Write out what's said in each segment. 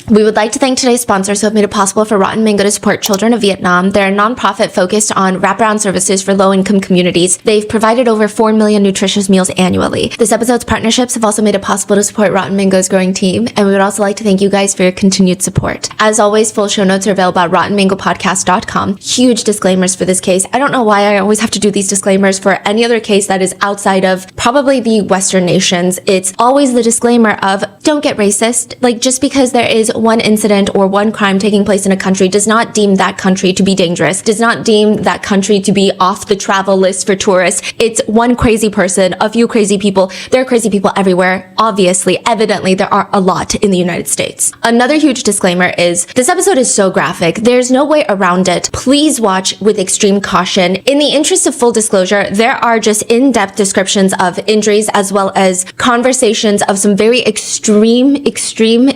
We would like to thank today's sponsors who have made it possible for Rotten Mango to support children of Vietnam. They're a nonprofit focused on wraparound services for low-income communities. They've provided over 4 million nutritious meals annually. This episode's partnerships have also made it possible to support Rotten Mango's growing team, and we would also like to thank you guys for your continued support. As always, full show notes are available at rottenmangopodcast.com. Huge disclaimers for this case. I don't know why I always have to do these disclaimers for any other case that is outside of probably the Western nations. It's always the disclaimer of don't get racist. Like, just because there is one incident or one crime taking place in a country does not deem that country to be dangerous, does not deem that country to be off the travel list for tourists. It's one crazy person, a few crazy people. There are crazy people everywhere. Obviously, evidently, there are a lot in the United States. Another huge disclaimer is this episode is so graphic. There's no way around it. Please watch with extreme caution. In the interest of full disclosure, there are just in-depth descriptions of injuries as well as conversations of some very extreme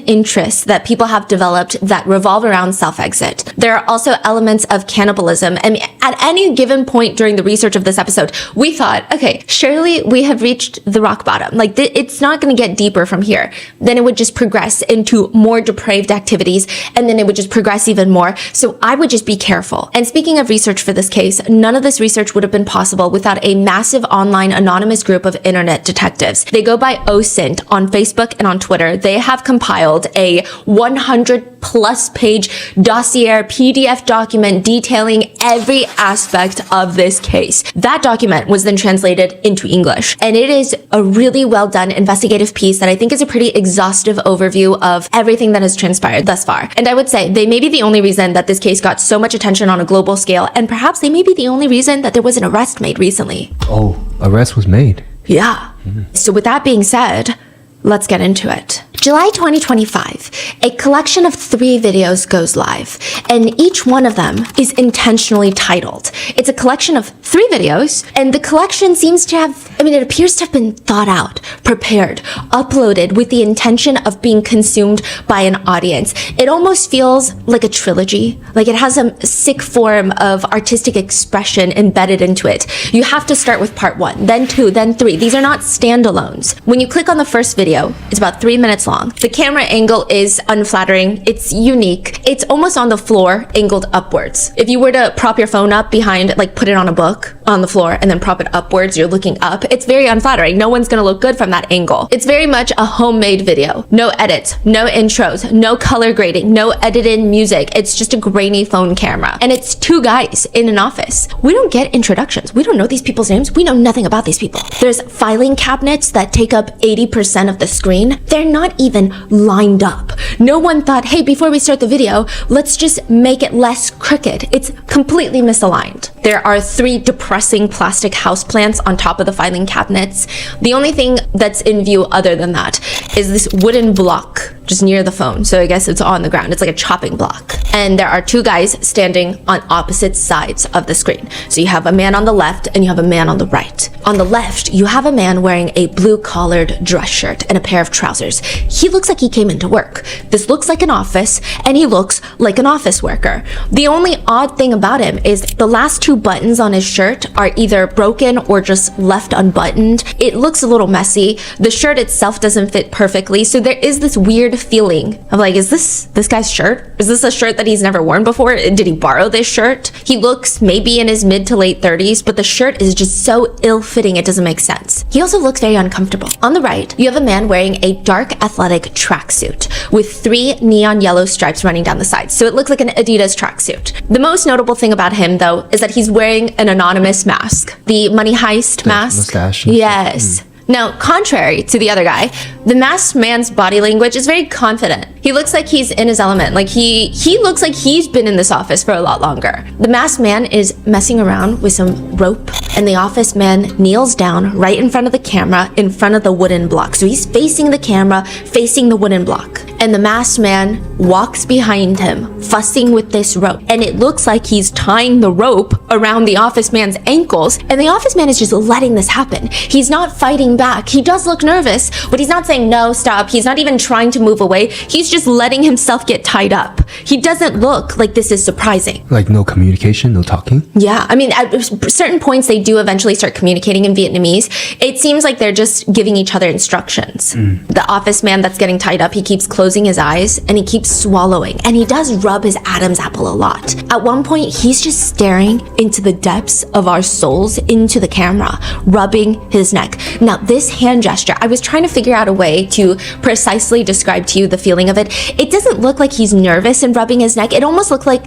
interests that people have developed that revolve around self-exit. There are also elements of cannibalism. And at any given point during the research of this episode, we thought, okay, surely we have reached the rock bottom. Like, it's not going to get deeper from here. Then it would just progress into more depraved activities, and then it would just progress even more. So I would just be careful. And speaking of research for this case, none of this research would have been possible without a massive online anonymous group of internet detectives. They go by OSINT on Facebook and on Twitter. They have compiled a 100+ page dossier PDF document detailing every aspect of this case. That document was then translated into English, and it is a really well done investigative piece that I think is a pretty exhaustive overview of everything that has transpired thus far. And I would say they may be the only reason that this case got so much attention on a global scale, and perhaps they may be the only reason that there was an arrest made recently. Oh, arrest was made. Yeah. So with that being said, let's get into it. July 2025, a collection of 3 videos goes live, and each one of them is intentionally titled. It's a collection of 3 videos, and the collection seems to have, it appears to have been thought out, prepared, uploaded with the intention of being consumed by an audience. It almost feels like a trilogy, like it has a sick form of artistic expression embedded into it. You have to start with part 1, then 2, then 3. These are not standalones. When you click on the first video, it's about 3 minutes long. The camera angle is unflattering. It's unique. It's almost on the floor, angled upwards. If you were to prop your phone up behind, like put it on a book on the floor and then prop it upwards, you're looking up. It's very unflattering. No one's gonna look good from that angle. It's very much a homemade video. No edits, no intros, no color grading, no edited music. It's just a grainy phone camera. And it's 2 guys in an office. We don't get introductions. We don't know these people's names. We know nothing about these people. There's filing cabinets that take up 80% of the screen. They're not even lined up. No one thought, hey, before we start the video, let's just make it less crooked. It's completely misaligned. There are 3 depressing plastic houseplants on top of the filing cabinets. The only thing that's in view other than that is this wooden block just near the phone. So I guess it's on the ground. It's like a chopping block. And there are 2 guys standing on opposite sides of the screen. So you have a man on the left and you have a man on the right. On the left, you have a man wearing a blue-collared dress shirt and a pair of trousers. He looks like he came into work. This looks like an office, and he looks like an office worker. The only odd thing about him is the last 2 buttons on his shirt are either broken or just left unbuttoned. It looks a little messy. The shirt itself doesn't fit perfectly, so there is this weird feeling of like, is this guy's shirt? Is this a shirt that he's never worn before? Did he borrow this shirt? He looks maybe in his mid to late 30s, but the shirt is just so ill-fitting it doesn't make sense. He also looks very uncomfortable. On the right, you have a man wearing a dark athletic tracksuit with 3 neon yellow stripes running down the sides. So it looks like an Adidas tracksuit. The most notable thing about him, though, is that he's wearing an anonymous mask. The money heist mask. Mustache. Yes. Now, contrary to the other guy, the masked man's body language is very confident. He looks like he's in his element. Like he looks like he's been in this office for a lot longer. The masked man is messing around with some rope, and the office man kneels down right in front of the camera, in front of the wooden block. So he's facing the camera, facing the wooden block. And the masked man walks behind him, fussing with this rope. And it looks like he's tying the rope around the office man's ankles, and the office man is just letting this happen. He's not fighting back. He does look nervous, but he's not saying no, stop. He's not even trying to move away. He's just letting himself get tied up. He doesn't look like this is surprising. Like no communication, no talking? Yeah, I mean, at certain points, they do eventually start communicating in Vietnamese. It seems like they're just giving each other instructions. The office man that's getting tied up, he keeps closing his eyes and he keeps swallowing. And he does rub his Adam's apple a lot. At one point, he's just staring into the depths of our souls, into the camera, rubbing his neck. Now, this hand gesture, I was trying to figure out a way to precisely describe to you the feeling of it. It doesn't look like he's nervous in rubbing his neck. It almost looks like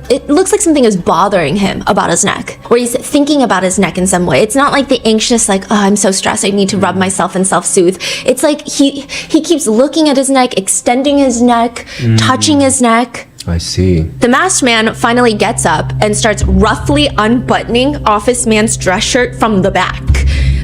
something is bothering him about his neck, or he's thinking about his neck in some way. It's not like the anxious, like, oh, I'm so stressed, I need to rub myself and self-soothe. It's like he keeps looking at his neck, extending his neck, touching his neck. I see. The masked man finally gets up and starts roughly unbuttoning office man's dress shirt from the back.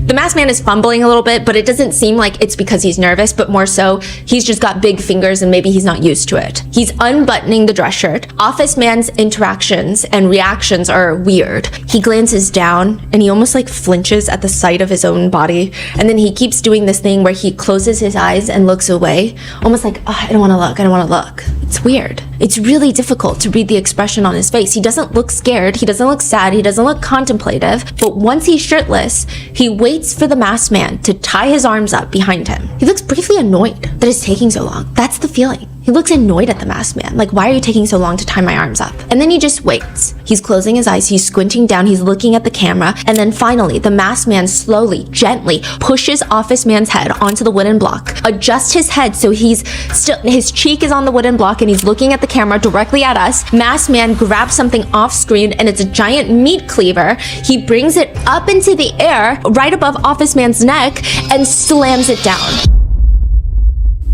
The masked man is fumbling a little bit, but it doesn't seem like it's because he's nervous, but more so he's just got big fingers and maybe he's not used to it. He's unbuttoning the dress shirt. Office man's interactions and reactions are weird. He glances down and he almost like flinches at the sight of his own body. And then he keeps doing this thing where he closes his eyes and looks away, almost like, oh, I don't want to look, I don't want to look. It's weird. It's really difficult to read the expression on his face. He doesn't look scared, he doesn't look sad, he doesn't look contemplative, but once he's shirtless, he waits for the masked man to tie his arms up behind him. He looks briefly annoyed that it's taking so long. That's the feeling. He looks annoyed at the masked man. Like, why are you taking so long to tie my arms up? And then he just waits. He's closing his eyes, he's squinting down, he's looking at the camera, and then finally, the masked man slowly, gently pushes office man's head onto the wooden block, adjusts his head so his cheek is on the wooden block and he's looking at the camera directly at us. Masked man grabs something off screen and it's a giant meat cleaver. He brings it up into the air right above office man's neck and slams it down.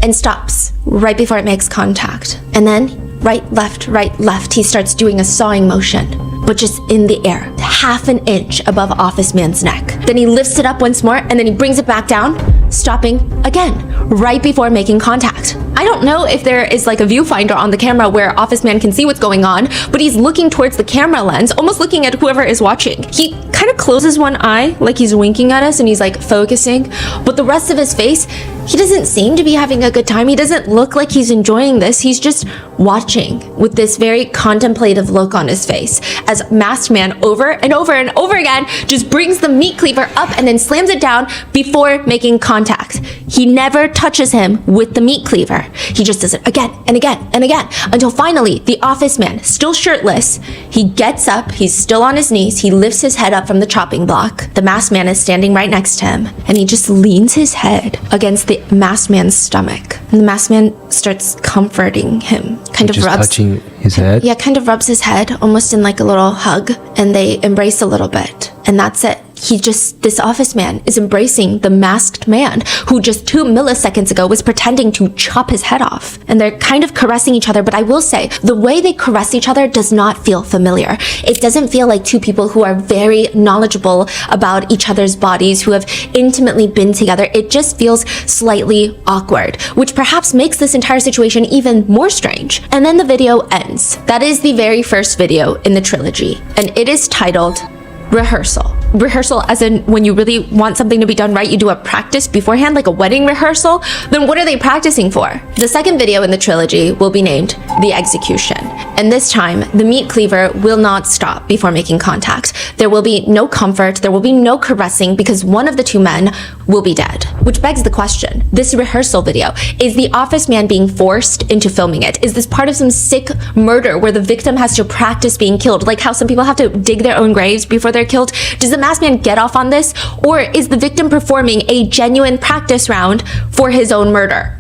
And stops right before it makes contact. And then right, left, he starts doing a sawing motion, but just in the air, half an inch above office man's neck. Then he lifts it up once more and then he brings it back down, stopping again, right before making contact. I don't know if there is like a viewfinder on the camera where office man can see what's going on, but he's looking towards the camera lens, almost looking at whoever is watching. He kind of closes one eye like he's winking at us and he's like focusing, but the rest of his face, he doesn't seem to be having a good time. He doesn't look like he's enjoying this. He's just watching with this very contemplative look on his face as masked man over and over and over again just brings the meat cleaver up and then slams it down before making contact. He never touches him with the meat cleaver. He just does it again and again and again until finally the office man, still shirtless, he gets up, he's still on his knees, he lifts his head up from the chopping block. The masked man is standing right next to him and he just leans his head against the masked man's stomach. And the masked man starts comforting him, kind of Just rubs touching his head? Yeah, kind of rubs his head almost in like a little hug, and they embrace a little bit. And that's it. This office man is embracing the masked man who just 2 milliseconds ago was pretending to chop his head off. And they're kind of caressing each other, but I will say, the way they caress each other does not feel familiar. It doesn't feel like two people who are very knowledgeable about each other's bodies, who have intimately been together. It just feels slightly awkward, which perhaps makes this entire situation even more strange. And then the video ends. That is the very first video in the trilogy, and it is titled Rehearsal. Rehearsal as in when you really want something to be done right, you do a practice beforehand, like a wedding rehearsal. Then what are they practicing for? The second video in the trilogy will be named The Execution. And this time, the meat cleaver will not stop before making contact. There will be no comfort, there will be no caressing because one of the two men will be dead. Which begs the question, this rehearsal video, is the office man being forced into filming it? Is this part of some sick murder where the victim has to practice being killed? Like how some people have to dig their own graves before they're killed? Does the masked man get off on this? Or is the victim performing a genuine practice round for his own murder?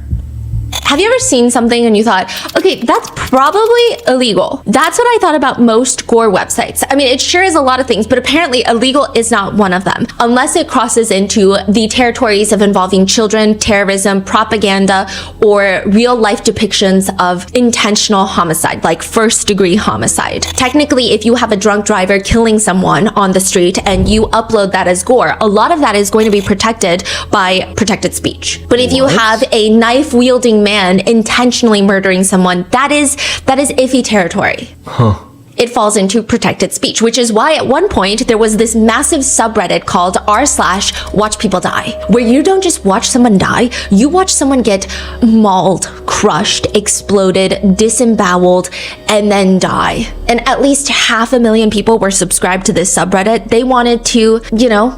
Have you ever seen something and you thought, okay, that's probably illegal? That's what I thought about most gore websites. I mean, it sure is a lot of things, but apparently illegal is not one of them, unless it crosses into the territories of involving children, terrorism, propaganda, or real life depictions of intentional homicide, like first-degree homicide. Technically, if you have a drunk driver killing someone on the street and you upload that as gore, a lot of that is going to be protected by protected speech. But if you have a knife-wielding man intentionally murdering someone, that is iffy territory. Huh. it falls into protected speech, which is why at one point there was this massive subreddit called r/watch people die, where you don't just watch someone die, you watch someone get mauled, crushed, exploded, disemboweled, and then die. And at least 500,000 people were subscribed to this subreddit. They wanted to,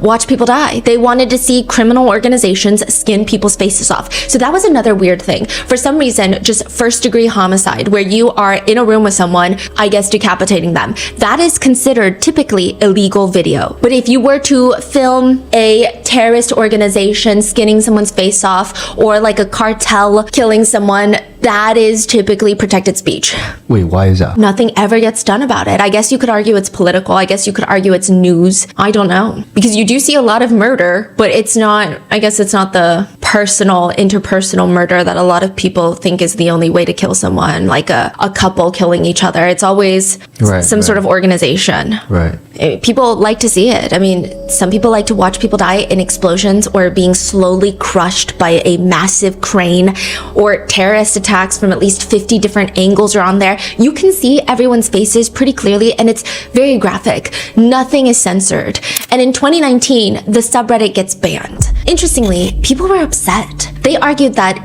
watch people die. They wanted to see criminal organizations skin people's faces off. So that was another weird thing. For some reason, just first-degree homicide, where you are in a room with someone, I guess decapitating them, that is considered typically illegal video. But if you were to film a terrorist organization skinning someone's face off, or like a cartel killing someone, that is typically protected speech. Wait, why is that? Nothing ever gets done about it. I guess you could argue it's political. I guess you could argue it's news. I don't know. Because you do see a lot of murder, but it's not the interpersonal murder that a lot of people think is the only way to kill someone, like a couple killing each other. It's always some sort of organization. Right. People like to see it. I mean, some people like to watch people die in explosions or being slowly crushed by a massive crane, or terrorist attacks from at least 50 different angles are on there. You can see everyone's faces pretty clearly, and it's very graphic. Nothing is censored. And in 2019, the subreddit gets banned. Interestingly, people were upset. They argued that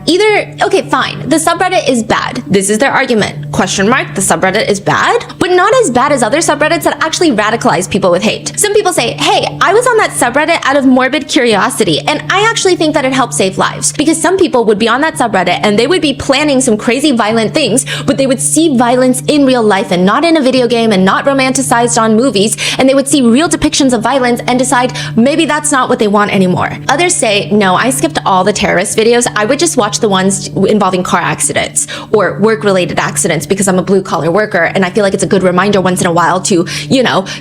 okay, fine, the subreddit is bad. This is their argument. Question mark, the subreddit is bad, but not as bad as other subreddits that actually radicalize people with hate. Some people say, hey, I was on that subreddit out of morbid curiosity, and I actually think that it helped save lives, because some people would be on that subreddit and they would be planning some crazy violent things, but they would see violence in real life and not in a video game and not romanticized on movies, and they would see real depictions of violence and decide maybe that's not what they want anymore. Others say, no, I skipped all the terrorist videos. I would just watch the ones involving car accidents or work-related accidents, because I'm a blue-collar worker and I feel like it's a good reminder once in a while to,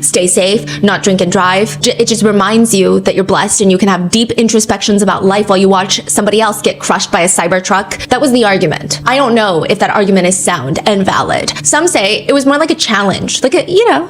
stay safe, not drink and drive. It just reminds you that you're blessed and you can have deep introspections about life while you watch somebody else get crushed by a cyber truck. That was the argument. I don't know if that argument is sound and valid. Some say it was more like a challenge, like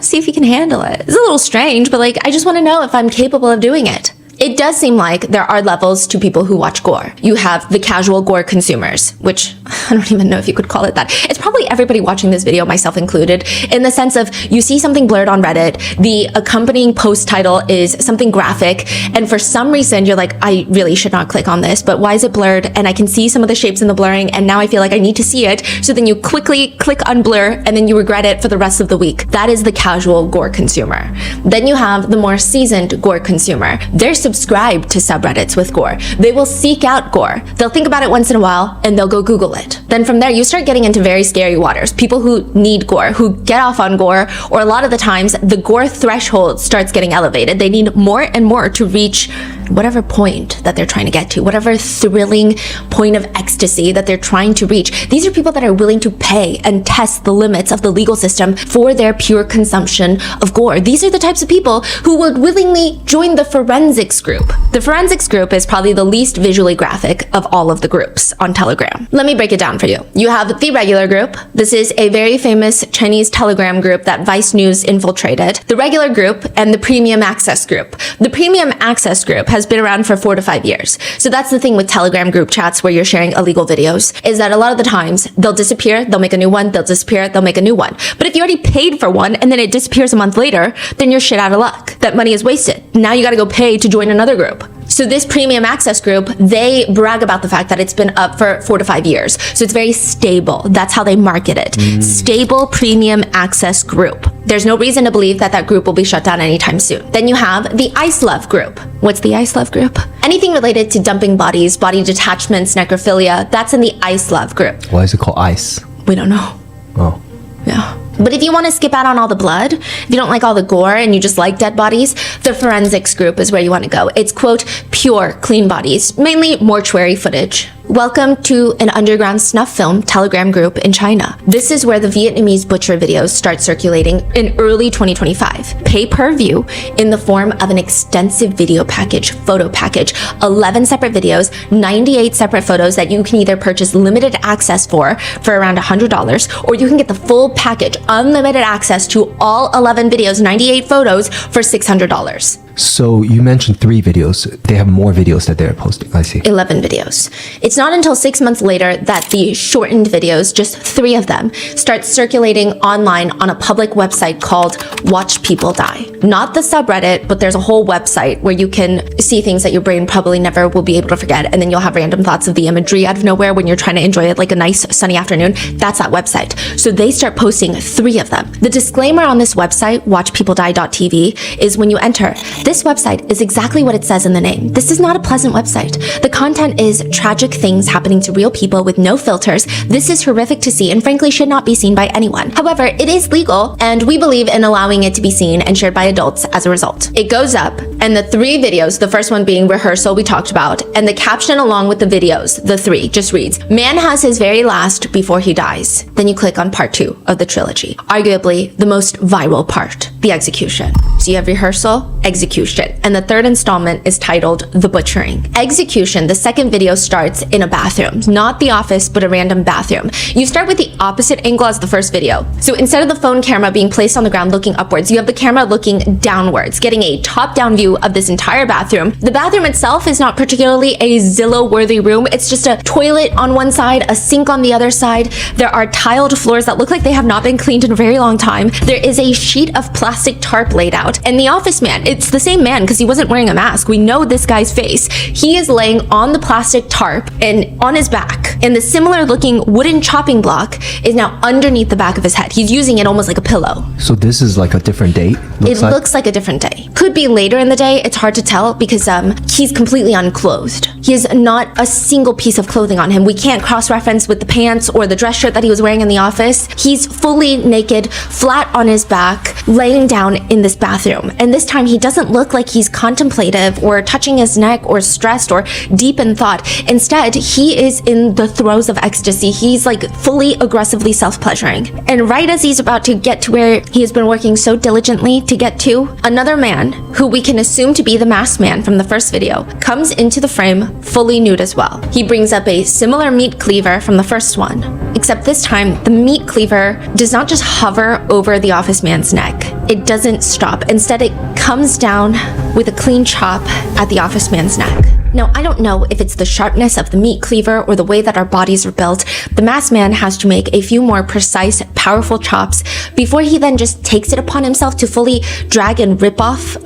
see if you can handle it. It's a little strange, but I just want to know if I'm capable of doing it. It does seem like there are levels to people who watch gore. You have the casual gore consumers, which I don't even know if you could call it that. It's probably everybody watching this video, myself included, in the sense of you see something blurred on Reddit, the accompanying post title is something graphic, and for some reason you're like, I really should not click on this, but why is it blurred? And I can see some of the shapes in the blurring, and now I feel like I need to see it. So then you quickly click unblur, and then you regret it for the rest of the week. That is the casual gore consumer. Then you have the more seasoned gore consumer. They're subscribe to subreddits with gore. They will seek out gore. They'll think about it once in a while and they'll go Google it. Then from there, you start getting into very scary waters. People who need gore, who get off on gore, or a lot of the times the gore threshold starts getting elevated. They need more and more to reach whatever point that they're trying to get to, whatever thrilling point of ecstasy that they're trying to reach. These are people that are willing to pay and test the limits of the legal system for their pure consumption of gore. These are the types of people who would willingly join the forensics group. The forensics group is probably the least visually graphic of all of the groups on Telegram. Let me break it down for you. You have the regular group. This is a very famous Chinese Telegram group that Vice News infiltrated. The regular group and the premium access group. The premium access group has been around for 4 to 5 years. So that's the thing with Telegram group chats where you're sharing illegal videos, is that a lot of the times they'll disappear, they'll make a new one, they'll disappear, they'll make a new one. But if you already paid for one and then it disappears a month later, then you're shit out of luck. That money is wasted. Now you gotta go pay to join another group. So this premium access group, they brag about the fact that it's been up for 4 to 5 years. So it's very stable. That's how they market it. Stable premium access group. There's no reason to believe that that group will be shut down anytime soon. Then you have the Ice Love group. What's the Ice Love group? Anything related to dumping bodies, body detachments, necrophilia, that's in the Ice Love group. Why is it called ice? We don't know. Oh. Yeah. But if you want to skip out on all the blood, if you don't like all the gore and you just like dead bodies, the forensics group is where you want to go. It's, quote, pure, clean bodies, mainly mortuary footage. Welcome to an underground snuff film Telegram group in China. This is where the Vietnamese Butcher videos start circulating in early 2025. Pay per view in the form of an extensive video package, photo package, 11 separate videos, 98 separate photos that you can either purchase limited access for around $100, or you can get the full package, unlimited access to all 11 videos, 98 photos for $600. So you mentioned 3 videos. They have more videos that they're posting. I see. 11 videos. It's not until 6 months later that the shortened videos, just 3 of them, start circulating online on a public website called Watch People Die. Not the subreddit, but there's a whole website where you can see things that your brain probably never will be able to forget, and then you'll have random thoughts of the imagery out of nowhere when you're trying to enjoy it like a nice sunny afternoon. That's that website. So they start posting 3 of them. The disclaimer on this website, watchpeopledie.tv, is when you enter, this website is exactly what it says in the name. This is not a pleasant website. The content is tragic things happening to real people with no filters. This is horrific to see and frankly should not be seen by anyone. However, it is legal and we believe in allowing it to be seen and shared by adults as a result. It goes up and the 3 videos, the first one being rehearsal we talked about, and the caption along with the videos, the 3, just reads, "Man has his very last before he dies." Then you click on part 2 of the trilogy, arguably the most viral part, the execution. So you have rehearsal, execution, and the 3rd installment is titled The Butchering. Execution, the 2nd video starts in a bathroom, not the office, but a random bathroom. You start with the opposite angle as the first video. So instead of the phone camera being placed on the ground looking upwards, you have the camera looking downwards, getting a top-down view of this entire bathroom. The bathroom itself is not particularly a Zillow-worthy room. It's just a toilet on one side, a sink on the other side. There are tiled floors that look like they have not been cleaned in a very long time. There is a sheet of plastic tarp laid out. And the office man, it's the same man because he wasn't wearing a mask. We know this guy's face. He is laying on the plastic tarp and on his back. And the similar looking wooden chopping block is now underneath the back of his head. He's using it almost like a pillow. So this is like a different date? Looks like a different day. Could be later in the day. It's hard to tell because he's completely unclothed. He has not a single piece of clothing on him. We can't cross-reference with the pants or the dress shirt that he was wearing in the office. He's fully naked, flat on his back, laying down in this bathroom. And this time he doesn't look like he's contemplative or touching his neck or stressed or deep in thought. Instead, he is in the throes of ecstasy. He's like fully aggressively self-pleasuring. And right as he's about to get to where he has been working so diligently to get to, another man, who we can assume to be the masked man from the first video, comes into the frame fully nude as well. He brings up a similar meat cleaver from the first one, except this time the meat cleaver does not just hover over the office man's neck. It doesn't stop. Instead, it comes down with a clean chop at the office man's neck. Now, I don't know if it's the sharpness of the meat cleaver or the way that our bodies are built. The masked man has to make a few more precise, powerful chops before he then just takes it upon himself to fully drag and rip off,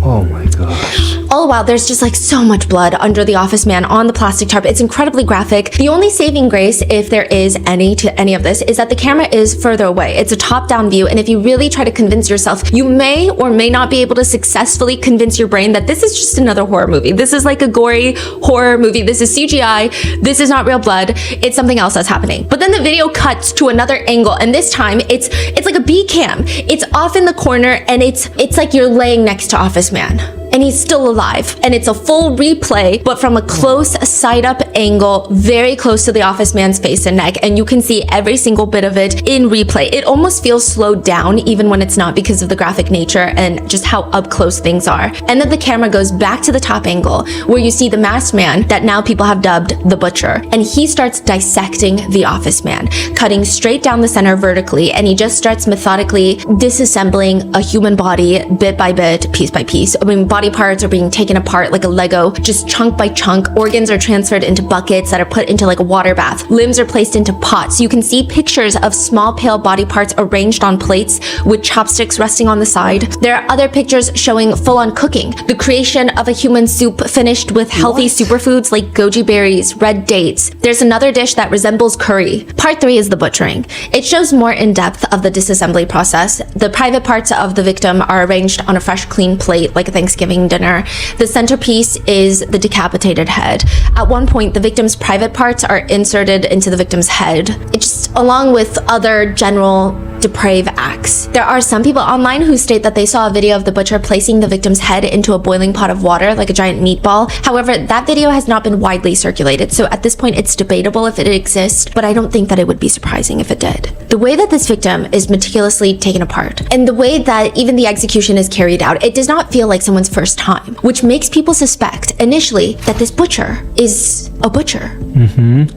Oh my gosh. All the while, there's just like so much blood under the office man on the plastic tarp. It's incredibly graphic. The only saving grace, if there is any to any of this, is that the camera is further away. It's a top-down view, and if you really try to convince yourself, you may or may not be able to successfully convince your brain that this is just another horror movie. This is like a gory horror movie. This is CGI. This is not real blood. It's something else that's happening. But then the video cuts to another angle, and this time it's like a B cam. It's off in the corner, and it's like you're laying next to Office Man. And he's still alive. And it's a full replay, but from a close side-up angle, very close to the office man's face and neck. And you can see every single bit of it in replay. It almost feels slowed down, even when it's not, because of the graphic nature and just how up close things are. And then the camera goes back to the top angle, where you see the masked man that now people have dubbed the Butcher. And he starts dissecting the office man, cutting straight down the center vertically. And he just starts methodically disassembling a human body bit by bit, piece by piece. I mean, body parts are being taken apart like a Lego, just chunk by chunk. Organs are transferred into buckets that are put into like a water bath. Limbs are placed into pots. You can see pictures of small pale body parts arranged on plates with chopsticks resting on the side. There are other pictures showing full-on cooking. The creation of a human soup finished with healthy superfoods like goji berries, red dates. There's another dish that resembles curry. Part 3 is the butchering. It shows more in depth of the disassembly process. The private parts of the victim are arranged on a fresh, clean plate like a Thanksgiving dinner. The centerpiece is the decapitated head. At one point, the victim's private parts are inserted into the victim's head. It just, along with other general depraved acts. There are some people online who state that they saw a video of the butcher placing the victim's head into a boiling pot of water like a giant meatball. However, that video has not been widely circulated, so at this point it's debatable if it exists, but I don't think that it would be surprising if it did. The way that this victim is meticulously taken apart, and the way that even the execution is carried out, it does not feel like someone's first time, which makes people suspect initially that this butcher is a butcher.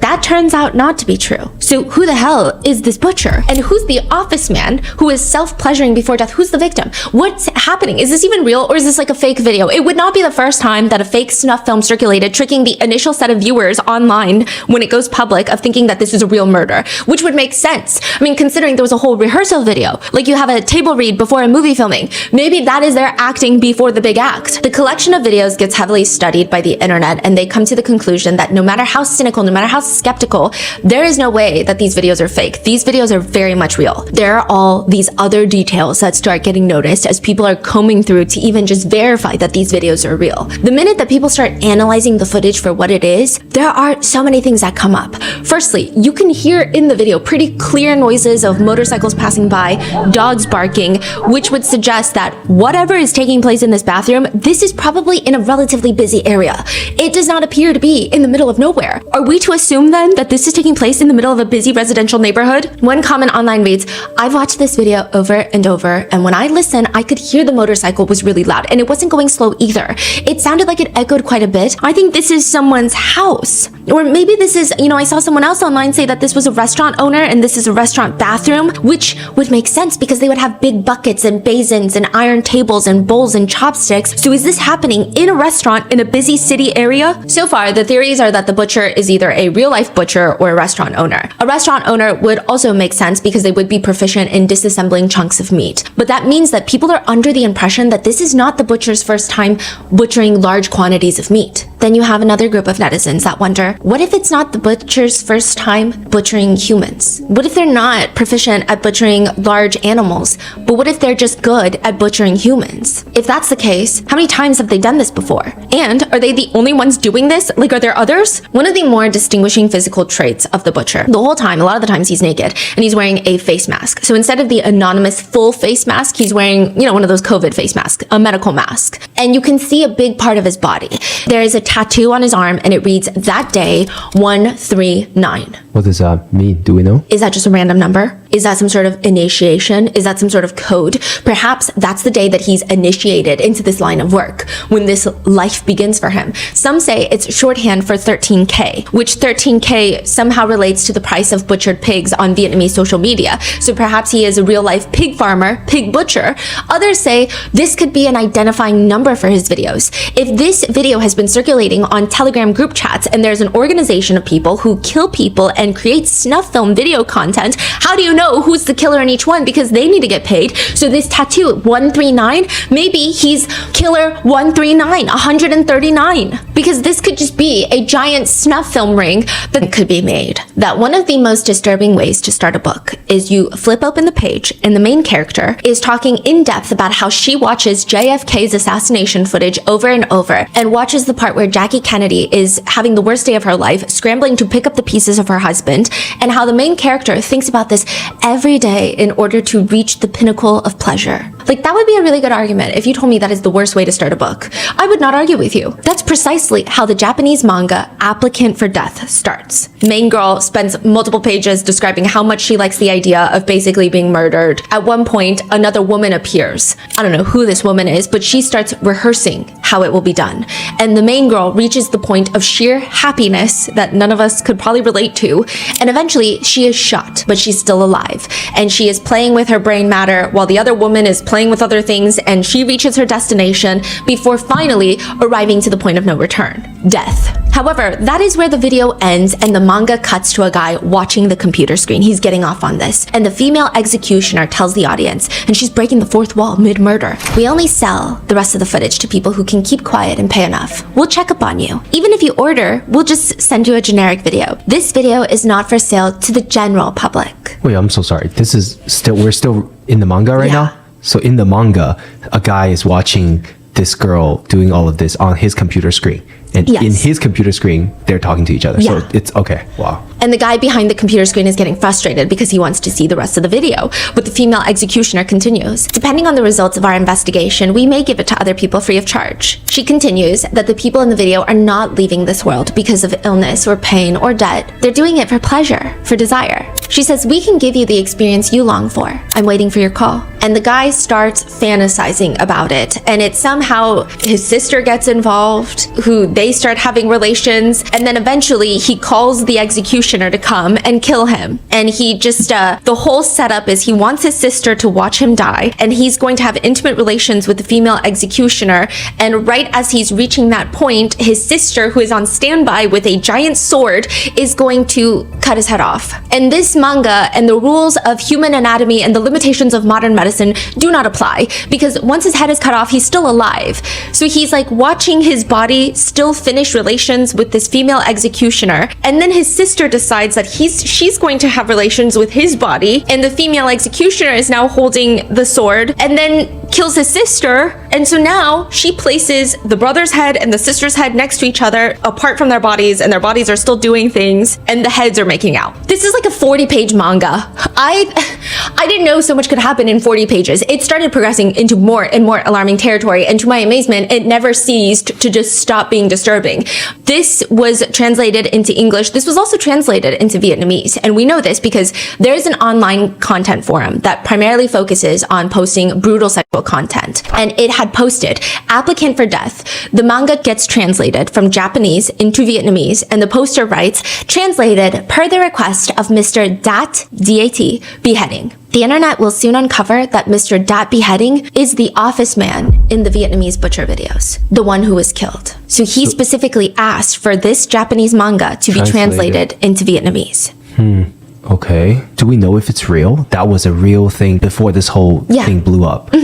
That turns out not to be true. So who the hell is this butcher? And who's the office man who is self-pleasuring before death? Who's the victim? What's happening? Is this even real, or is this like a fake video? It would not be the first time that a fake snuff film circulated, tricking the initial set of viewers online when it goes public of thinking that this is a real murder, which would make sense. I mean, considering there was a whole rehearsal video, like you have a table read before a movie filming. Maybe that is their acting before the big act. The collection of videos gets heavily studied by the internet, and they come to the conclusion that no matter how cynical, no matter how skeptical, there is no way that these videos are fake. These videos are very much real. There are all these other details that start getting noticed as people are combing through to even just verify that these videos are real. The minute that people start analyzing the footage for what it is, there are so many things that come up. Firstly, you can hear in the video pretty clear noises of motorcycles passing by, dogs barking, which would suggest that whatever is taking place in this bathroom, this is probably in a relatively busy area. It does not appear to be in the middle of nowhere. Are we to assume then that this is taking place in the middle of a busy residential neighborhood? One comment online reads, "I've watched this video over and over, and when I listen, I could hear the motorcycle was really loud, and it wasn't going slow either. It sounded like it echoed quite a bit. I think this is someone's house." Or maybe this is, I saw someone else online say that this was a restaurant owner and this is a restaurant bathroom, which would make sense because they would have big buckets and basins and iron tables and bowls and chopsticks. So is this happening in a restaurant in a busy city area? So far, the theories are that the butcher is either a real-life butcher or a restaurant owner. A restaurant owner would also make sense because they would be proficient in disassembling chunks of meat. But that means that people are under the impression that this is not the butcher's first time butchering large quantities of meat. Then you have another group of netizens that wonder, what if it's not the butcher's first time butchering humans? What if they're not proficient at butchering large animals, but what if they're just good at butchering humans? If that's the case, how many times have they done this before? And are they the only ones doing this? Like, are there others? One of the more distinguishing physical traits of the butcher, the whole time, a lot of the times he's naked, and he's wearing a face mask. So instead of the anonymous full face mask, he's wearing, one of those COVID face masks, a medical mask. And you can see a big part of his body. There is a tattoo on his arm, and it reads, "That day, 139. What does that mean? Do we know? Is that just a random number? Is that some sort of initiation? Is that some sort of code? Perhaps that's the day that he's initiated into this line of work, when this life begins for him. Some say it's shorthand for 13K, which 13K somehow relates to the price of butchered pigs on Vietnamese social media. So perhaps he is a real-life pig farmer, pig butcher. Others say this could be an identifying number for his videos. If this video has been circulating on Telegram group chats and there's an organization of people who kill people and create snuff film video content, how do you know who's the killer in each one? Because they need to get paid. So this tattoo, 139, maybe he's killer 139, 139. Because this could just be a giant snuff film ring that could be made. That one of the most disturbing ways to start a book is you flip open the page and the main character is talking in depth about how she watches JFK's assassination footage over and over and watches the part where Jackie Kennedy is having the worst day of her life, scrambling to pick up the pieces of her husband, and how the main character thinks about this every day in order to reach the pinnacle of pleasure. Like, that would be a really good argument if you told me that is the worst way to start a book. I would not argue with you. That's precisely how the Japanese manga Applicant for Death starts. Main girl spends multiple pages describing how much she likes the idea of basically being murdered. At one point, another woman appears. I don't know who this woman is, but she starts rehearsing how it will be done. And the main girl reaches the point of sheer happiness that none of us could probably relate to. And eventually she is shot, but she's still alive. And she is playing with her brain matter while the other woman is playing with other things, and she reaches her destination before finally arriving to the point of no return, death. However, that is where the video ends and the manga cuts to a guy watching the computer screen. He's getting off on this. And the female executioner tells the audience, and she's breaking the fourth wall mid-murder, "We only sell the rest of the footage to people who can keep quiet and pay enough. We'll check up on you. Even if you order, we'll just send you a generic video. This video is not for sale to the general public." Wait, I'm so sorry. We're still in the manga right now? So in the manga, a guy is watching this girl doing all of this on his computer screen. And in his computer screen, they're talking to each other. So it's okay. Wow. And the guy behind the computer screen is getting frustrated because he wants to see the rest of the video. But the female executioner continues, "Depending on the results of our investigation, we may give it to other people free of charge." She continues that the people in the video are not leaving this world because of illness or pain or debt. They're doing it for pleasure, for desire. She says, "We can give you the experience you long for. I'm waiting for your call." And the guy starts fantasizing about it. And it somehow, his sister gets involved, who they start having relations, and then eventually he calls the executioner to come and kill him. And he just, the whole setup is he wants his sister to watch him die, and he's going to have intimate relations with the female executioner. And right as he's reaching that point, his sister, who is on standby with a giant sword, is going to cut his head off. And this manga and the rules of human anatomy and the limitations of modern medicine do not apply, because once his head is cut off, he's still alive. So he's like watching his body still finish relations with this female executioner, and then his sister decides that she's going to have relations with his body, and the female executioner is now holding the sword, and then kills his sister. And so now she places the brother's head and the sister's head next to each other, apart from their bodies, and their bodies are still doing things, and the heads are making out. This is like a 40-page manga. I didn't know so much could happen in 40 pages. It started progressing into more and more alarming territory, and to my amazement, it never ceased to just stop being disturbing. This was translated into English. This was also translated into Vietnamese, and we know this because there's an online content forum that primarily focuses on posting brutal sexual content, and it had posted, "Applicant for death. The manga gets translated from Japanese into Vietnamese," and the poster writes, "Translated per the request of Mr. Dat beheading. The internet will soon uncover that Mr. Dat beheading is the office man in the Vietnamese Butcher videos, the one who was killed." So he specifically asked for this Japanese manga to be translated into Vietnamese. Okay. Do we know if it's real? That was a real thing before this whole thing blew up.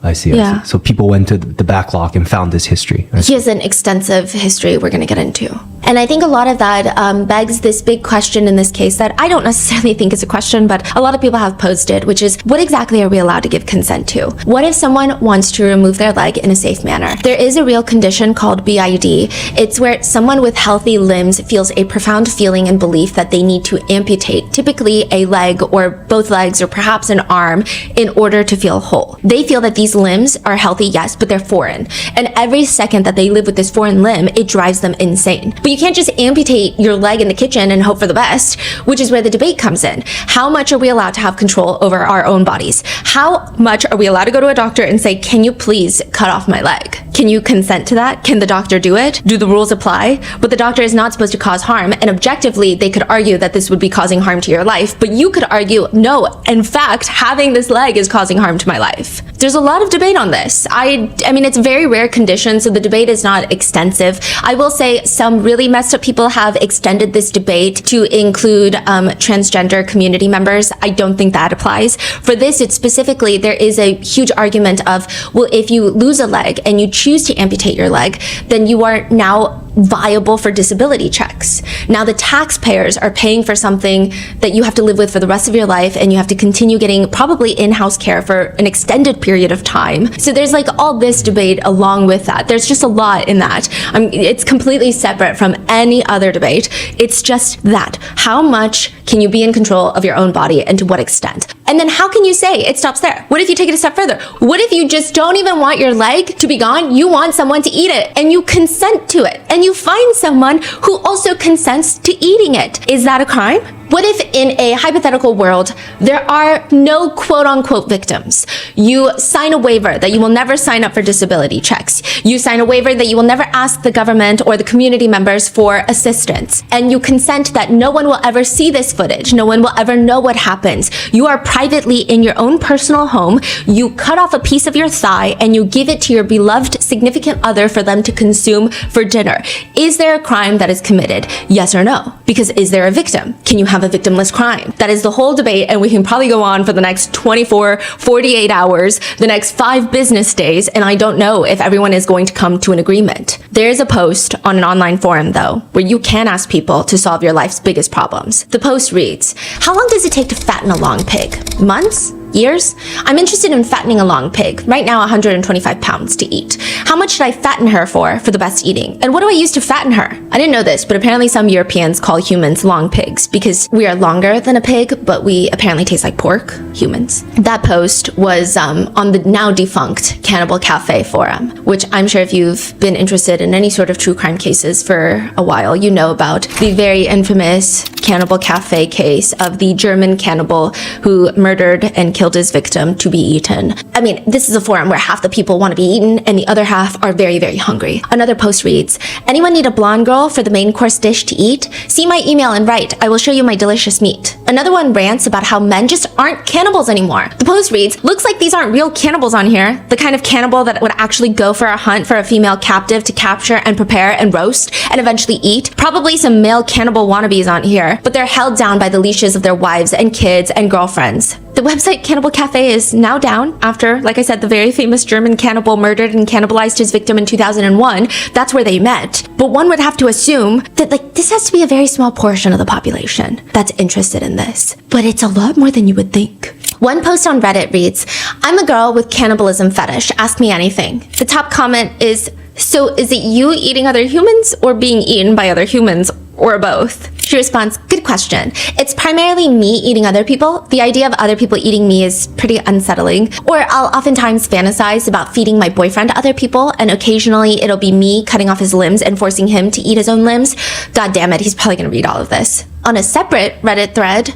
I see. So people went to the backlog and found this history. He has an extensive history we're going to get into. And I think a lot of that begs this big question in this case that I don't necessarily think is a question, but a lot of people have posed it, which is, what exactly are we allowed to give consent to? What if someone wants to remove their leg in a safe manner? There is a real condition called BID. It's where someone with healthy limbs feels a profound feeling and belief that they need to amputate, typically a leg or both legs or perhaps an arm, in order to feel whole. They feel that these limbs are healthy, yes, but they're foreign. And every second that they live with this foreign limb, it drives them insane. But you can't just amputate your leg in the kitchen and hope for the best, which is where the debate comes in. How much are we allowed to have control over our own bodies? How much are we allowed to go to a doctor and say, "Can you please cut off my leg?" Can you consent to that? Can the doctor do it? Do the rules apply? But the doctor is not supposed to cause harm, and objectively, they could argue that this would be causing harm to your life, but you could argue, no, in fact, having this leg is causing harm to my life. There's a lot of debate on this. I mean, it's a very rare condition, so the debate is not extensive. I will say some really messed up people have extended this debate to include transgender community members. I don't think that applies. For this, it's specifically, there is a huge argument of, well, if you lose a leg and you choose to amputate your leg, then you are now viable for disability checks. Now the taxpayers are paying for something that you have to live with for the rest of your life, and you have to continue getting probably in-house care for an extended period of time. So there's like all this debate along with that. There's just a lot in that. It's completely separate from any other debate. It's just that. How much can you be in control of your own body, and to what extent? And then how can you say it stops there? What if you take it a step further? What if you just don't even want your leg to be gone? You want someone to eat it, and you consent to it, and you find someone who also consents to eating it. Is that a crime? What if in a hypothetical world, there are no quote-unquote victims? You sign a waiver that you will never sign up for disability checks. You sign a waiver that you will never ask the government or the community members for assistance. And you consent that no one will ever see this footage. No one will ever know what happens. You are privately in your own personal home. You cut off a piece of your thigh and you give it to your beloved significant other for them to consume for dinner. Is there a crime that is committed? Yes or no? Because is there a victim? Can you have a victimless crime? That is the whole debate, and we can probably go on for the next 24, 48 hours, the next 5 business days, and I don't know if everyone is going to come to an agreement. There's a post on an online forum, though, where you can ask people to solve your life's biggest problems. The post reads, "How long does it take to fatten a long pig? Months? Years? I'm interested in fattening a long pig. Right now, 125 pounds to eat. How much should I fatten her for the best eating? And what do I use to fatten her?" I didn't know this, but apparently some Europeans call humans long pigs because we are longer than a pig, but we apparently taste like pork, humans. That post was on the now defunct Cannibal Cafe forum, which I'm sure if you've been interested in any sort of true crime cases for a while, you know about the very infamous Cannibal Cafe case of the German cannibal who murdered and killed killed his victim to be eaten. I mean, this is a forum where half the people want to be eaten and the other half are very, very hungry. Another post reads, anyone need a blonde girl for the main course dish to eat? See my email and write. I will show you my delicious meat. Another one rants about how men just aren't cannibals anymore. The post reads, looks like these aren't real cannibals on here. The kind of cannibal that would actually go for a hunt for a female captive to capture and prepare and roast and eventually eat. Probably some male cannibal wannabes on here, but they're held down by the leashes of their wives and kids and girlfriends. The website Cannibal Cafe is now down after, like I said, the very famous German cannibal murdered and cannibalized his victim in 2001. That's where they met. But one would have to assume that this has to be a very small portion of the population that's interested in this. But it's a lot more than you would think. One post on Reddit reads, I'm a girl with cannibalism fetish. Ask me anything. The top comment is, so is it you eating other humans or being eaten by other humans or both? She responds, good question. It's primarily me eating other people. The idea of other people eating me is pretty unsettling. Or I'll oftentimes fantasize about feeding my boyfriend to other people, and occasionally it'll be me cutting off his limbs and forcing him to eat his own limbs. God damn it, he's probably gonna read all of this. On a separate Reddit thread,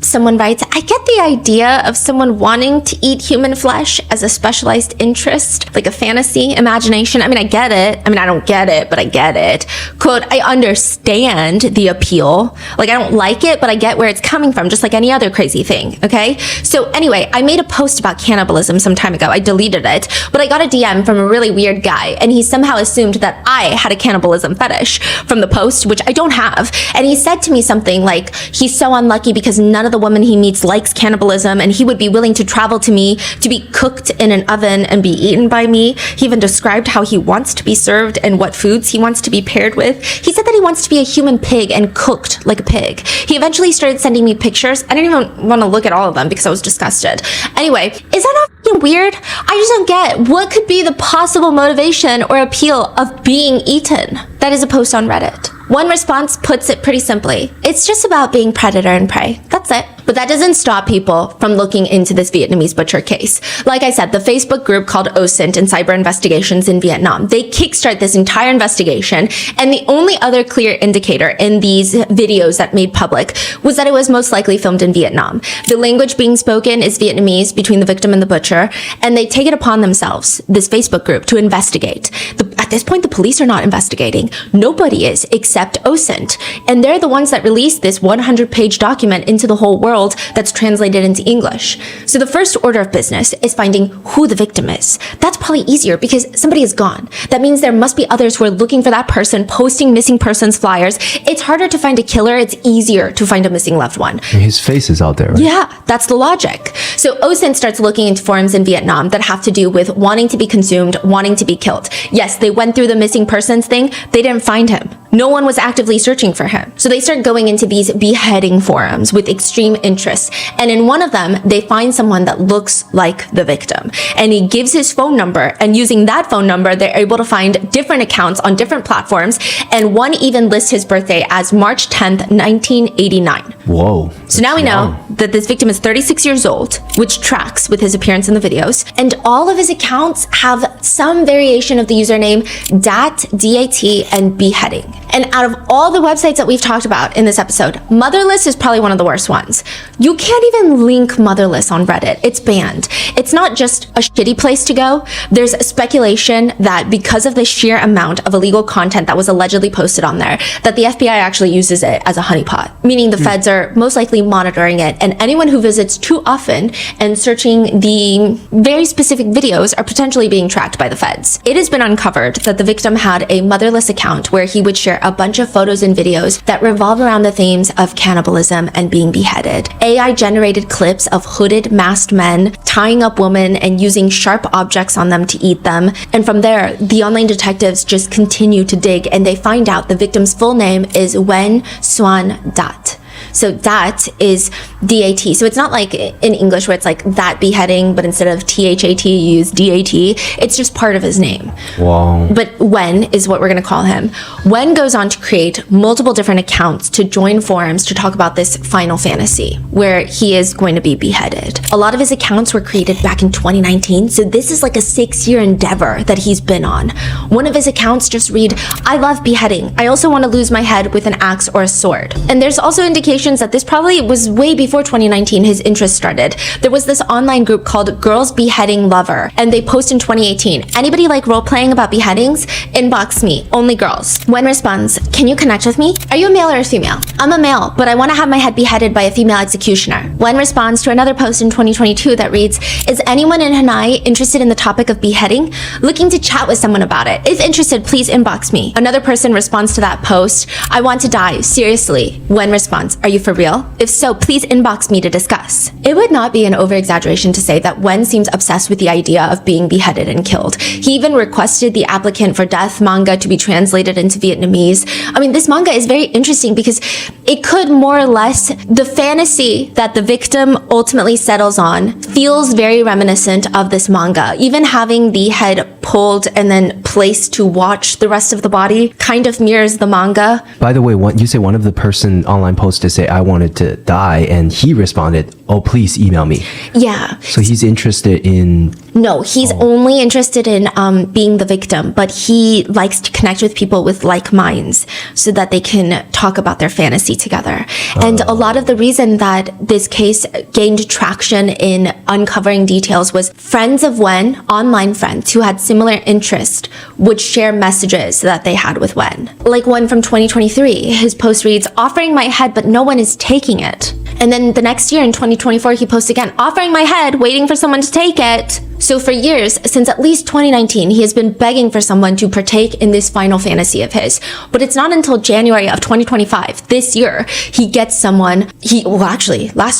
someone writes, I get the idea of someone wanting to eat human flesh as a specialized interest, like a fantasy, imagination. I mean, I get it. I mean, I don't get it, but I get it. Quote, I understand the appeal. Like, I don't like it, but I get where it's coming from, just like any other crazy thing, okay? So anyway, I made a post about cannibalism some time ago. I deleted it, but I got a DM from a really weird guy, and he somehow assumed that I had a cannibalism fetish from the post, which I don't have. And he said to me something like, he's so unlucky because none of the woman he meets likes cannibalism, and he would be willing to travel to me to be cooked in an oven and be eaten by me. He even described how he wants to be served and what foods he wants to be paired with. He said that he wants to be a human pig and cooked like a pig. He eventually started sending me pictures. I didn't even want to look at all of them because I was disgusted. Anyway, is that not fucking weird? I just don't get what could be the possible motivation or appeal of being eaten. That is a post on Reddit. One response puts it pretty simply. It's just about being predator and prey. That's it. But that doesn't stop people from looking into this Vietnamese butcher case. Like I said, the Facebook group called OSINT and Cyber Investigations in Vietnam, they kickstart this entire investigation, and the only other clear indicator in these videos that made public was that it was most likely filmed in Vietnam. The language being spoken is Vietnamese between the victim and the butcher, and they take it upon themselves, this Facebook group, to investigate. At this point, the police are not investigating. Nobody is, except OSINT. And they're the ones that released this 100-page document into the whole world that's translated into English. So the first order of business is finding who the victim is. That's probably easier because somebody is gone. That means there must be others who are looking for that person, posting missing persons flyers. It's harder to find a killer. It's easier to find a missing loved one. His face is out there, right? Yeah, that's the logic. So OSINT starts looking into forums in Vietnam that have to do with wanting to be consumed, wanting to be killed. Yes, they went through the missing persons thing. They didn't find him. No one was actively searching for him. So they start going into these beheading forums with extreme interest. And in one of them, they find someone that looks like the victim. And he gives his phone number. And using that phone number, they're able to find different accounts on different platforms. And one even lists his birthday as March 10th, 1989. Whoa. So now we know that this victim is 36 years old, which tracks with his appearance in the videos. And all of his accounts have some variation of the username DAT, DAT, and beheading. And out of all the websites that we've talked about in this episode, Motherless is probably one of the worst ones. You can't even link Motherless on Reddit. It's banned. It's not just a shitty place to go. There's speculation that because of the sheer amount of illegal content that was allegedly posted on there, that the FBI actually uses it as a honeypot, meaning the feds are most likely monitoring it, and anyone who visits too often and searching the very specific videos are potentially being tracked by the feds. It has been uncovered that the victim had a Motherless account where he would share a bunch of photos and videos that revolve around the themes of cannibalism and being beheaded. AI-generated clips of hooded, masked men tying up women and using sharp objects on them to eat them. And from there, the online detectives just continue to dig, and they find out the victim's full name is Wen Xuan Dat. So that is DAT. So it's not like in English where it's like that beheading, but instead of THAT, you use DAT. It's just part of his name. Wow. But Wen is what we're going to call him. Wen goes on to create multiple different accounts to join forums to talk about this final fantasy where he is going to be beheaded. A lot of his accounts were created back in 2019. So this is like a 6-year endeavor that he's been on. One of his accounts just read, I love beheading. I also want to lose my head with an axe or a sword. And there's also indication indications that this probably was way before 2019 his interest started. There was this online group called Girls Beheading Lover, and they post in 2018, anybody like role-playing about beheadings? Inbox me, only girls. Wen responds, can you connect with me? Are you a male or a female? I'm a male, but I want to have my head beheaded by a female executioner. Wen responds to another post in 2022 that reads, is anyone in Hanoi interested in the topic of beheading? Looking to chat with someone about it. If interested, please inbox me. Another person responds to that post, I want to die, seriously. Wen responds, are you for real? If so, please inbox me to discuss. It would not be an over-exaggeration to say that Wen seems obsessed with the idea of being beheaded and killed. He even requested the Applicant for Death manga to be translated into Vietnamese. I mean, this manga is very interesting because it could more or less, the fantasy that the victim ultimately settles on feels very reminiscent of this manga. Even having the head pulled and then placed to watch the rest of the body kind of mirrors the manga. By the way, you say one of the person online posted to say, I wanted to die, and he responded, oh, please email me. Yeah. So he's interested in... No, he's only interested in being the victim, but he likes to connect with people with like minds so that they can talk about their fantasy together. And a lot of the reason that this case gained traction in uncovering details was friends of Wen, online friends who had similar interests, would share messages that they had with Wen. Like one from 2023, his post reads, offering my head, but no one is taking it. And then the next year in 2024, he posts again, offering my head, waiting for someone to take it. So for years, since at least 2019, he has been begging for someone to partake in this final fantasy of his. But it's not until January of 2025, this year, he gets someone, last